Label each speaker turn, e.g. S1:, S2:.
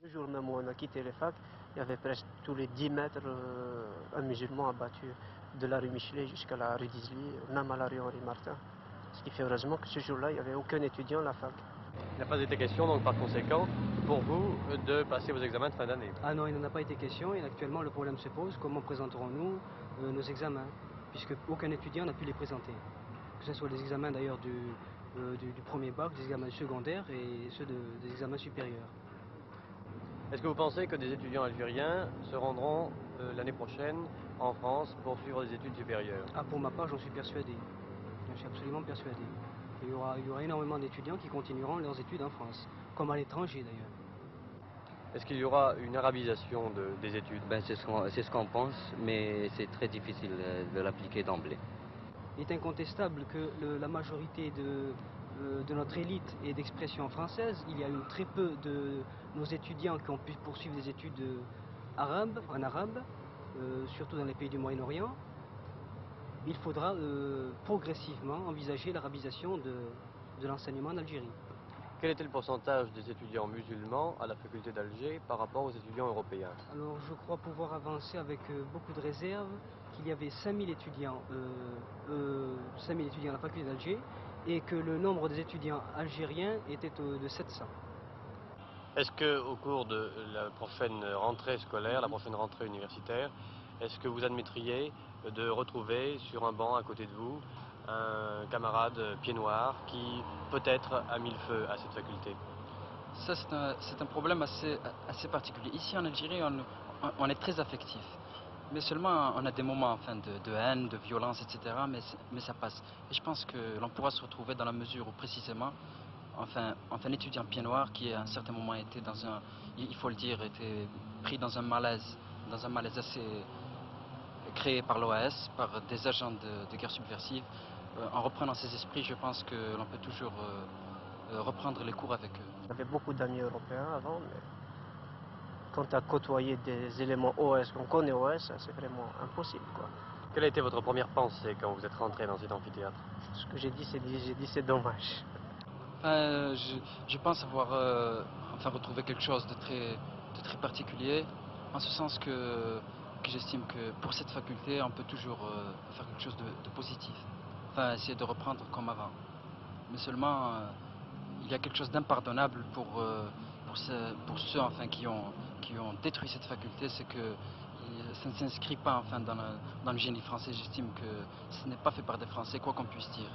S1: Le jour même où on a quitté les facs, il y avait presque tous les 10 mètres un musulman abattu de la rue Michelet jusqu'à la rue d'Isly, même à la rue Henri Martin. Ce qui fait heureusement que ce jour-là, il n'y avait aucun étudiant à la fac.
S2: Il n'a pas été question, donc par conséquent, pour vous, de passer vos examens de fin d'année.
S3: Ah non, il n'en a pas été question et actuellement le problème se pose, comment présenterons-nous nos examens, puisque aucun étudiant n'a pu les présenter. Que ce soit les examens d'ailleurs du premier bac, des examens secondaires et ceux des examens supérieurs.
S2: Est-ce que vous pensez que des étudiants algériens se rendront l'année prochaine en France pour suivre des études supérieures?
S3: Ah, pour ma part, j'en suis persuadé. J'en suis absolument persuadé. Il y aura énormément d'étudiants qui continueront leurs études en France, comme à l'étranger d'ailleurs.
S2: Est-ce qu'il y aura une arabisation des études?
S4: C'est ce qu'on pense, mais c'est très difficile de l'appliquer d'emblée.
S3: Il est incontestable que la majorité de notre élite est d'expression française. Il y a eu très peu de nos étudiants qui ont pu poursuivre des études en arabe, surtout dans les pays du Moyen-Orient. Il faudra progressivement envisager l'arabisation de l'enseignement en Algérie.
S2: Quel était le pourcentage des étudiants musulmans à la faculté d'Alger par rapport aux étudiants européens?
S3: Alors je crois pouvoir avancer avec beaucoup de réserve qu'il y avait 5000 étudiants, 5000 étudiants à la faculté d'Alger et que le nombre des étudiants algériens était de 700.
S2: Est-ce qu'au cours de la prochaine rentrée scolaire, la prochaine rentrée universitaire, est-ce que vous admettriez de retrouver sur un banc à côté de vous un camarade pied noir qui peut-être a mis le feu à cette faculté?
S5: Ça, c'est un problème assez particulier. Ici en Algérie, on est très affectif. Mais seulement on a des moments enfin, de haine, de violence, etc. Mais ça passe. Et je pense que l'on pourra se retrouver dans la mesure où précisément, enfin étudiant pied noir qui à un certain moment était dans un, il faut le dire, était pris dans un malaise assez créé par l'OAS, par des agents de guerre subversive. En reprenant ses esprits, je pense que l'on peut toujours reprendre les cours avec eux.
S1: J'avais beaucoup d'amis européens avant, mais quand tu as côtoyé des éléments OS, qu'on connaît OS, c'est vraiment impossible, quoi.
S2: Quelle a été votre première pensée quand vous êtes rentré dans cet amphithéâtre?
S1: Ce que j'ai dit, c'est dommage.
S5: Enfin, je pense avoir retrouvé quelque chose de très particulier, en ce sens que j'estime que pour cette faculté, on peut toujours faire quelque chose de positif. Enfin, essayer de reprendre comme avant. Mais seulement, il y a quelque chose d'impardonnable pour ceux enfin, qui ont détruit cette faculté, c'est que ça ne s'inscrit pas enfin, dans le génie français. J'estime que ce n'est pas fait par des Français, quoi qu'on puisse dire.